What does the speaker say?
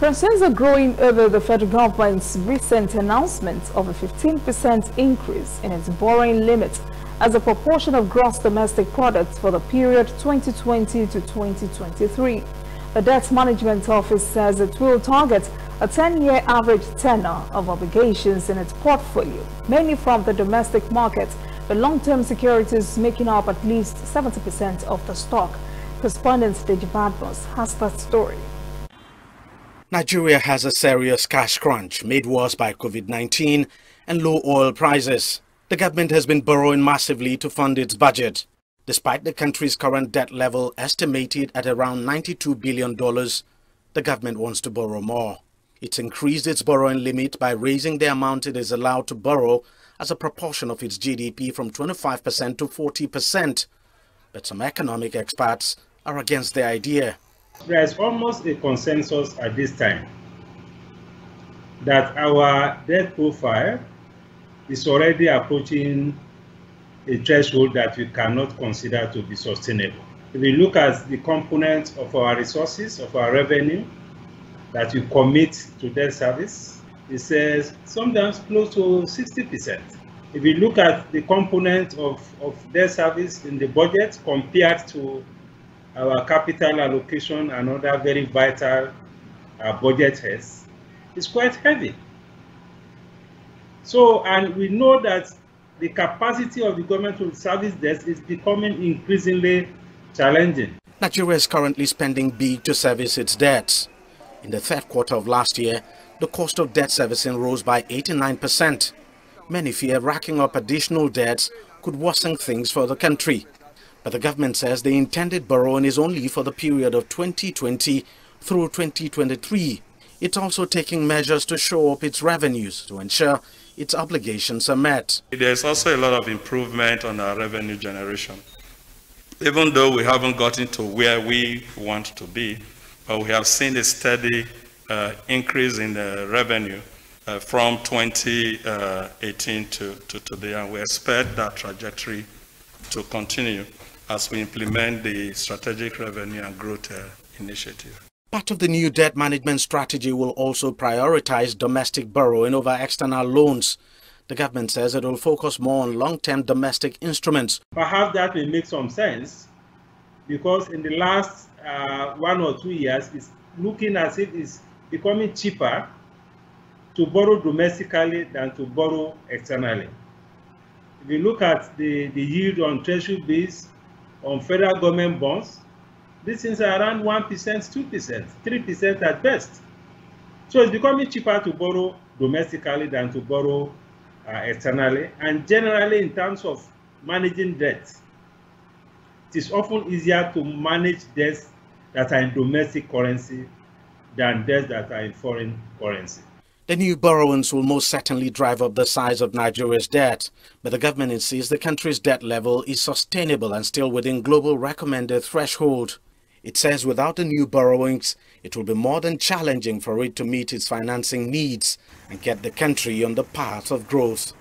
Concerns are growing over the federal government's recent announcement of a 15% increase in its borrowing limit as a proportion of gross domestic product for the period 2020 to 2023. The Debt Management Office says it will target a 10-year average tenor of obligations in its portfolio, mainly from the domestic market, with long-term securities making up at least 70% of the stock. Correspondent Deji Badmus has that story. Nigeria has a serious cash crunch made worse by COVID-19 and low oil prices. The government has been borrowing massively to fund its budget. Despite the country's current debt level estimated at around $92 billion, the government wants to borrow more. It's increased its borrowing limit by raising the amount it is allowed to borrow as a proportion of its GDP from 25% to 40%. But some economic experts are against the idea. There is almost a consensus at this time that our debt profile is already approaching a threshold that we cannot consider to be sustainable. If we look at the components of our resources, of our revenue that we commit to debt service, it says sometimes close to 60%. If we look at the component of debt service in the budget compared to our capital allocation and other very vital budget heads, it's quite heavy. So, and we know that the capacity of the government to service debt is becoming increasingly challenging. Nigeria is currently spending big to service its debts. In the third quarter of last year, the cost of debt servicing rose by 89%. Many fear racking up additional debts could worsen things for the country. But the government says the intended borrowing is only for the period of 2020 through 2023. It's also taking measures to shore up its revenues to ensure its obligations are met. There's also a lot of improvement on our revenue generation. Even though we haven't gotten to where we want to be, but we have seen a steady increase in the revenue from 2018 to today, and we expect that trajectory to continue as we implement the Strategic Revenue and Growth Initiative. Part of the new debt management strategy will also prioritize domestic borrowing over external loans. The government says it will focus more on long-term domestic instruments. Perhaps that will make some sense because in the last 1 or 2 years, it's looking as if it's becoming cheaper to borrow domestically than to borrow externally. If you look at the yield on treasury bills, on federal government bonds, these things are around 1%, 2%, 3% at best. So it's becoming cheaper to borrow domestically than to borrow externally. And generally, in terms of managing debt, it is often easier to manage debts that are in domestic currency than debts that are in foreign currency. The new borrowings will most certainly drive up the size of Nigeria's debt, but the government insists the country's debt level is sustainable and still within global recommended threshold. It says without the new borrowings, it will be more than challenging for it to meet its financing needs and get the country on the path of growth.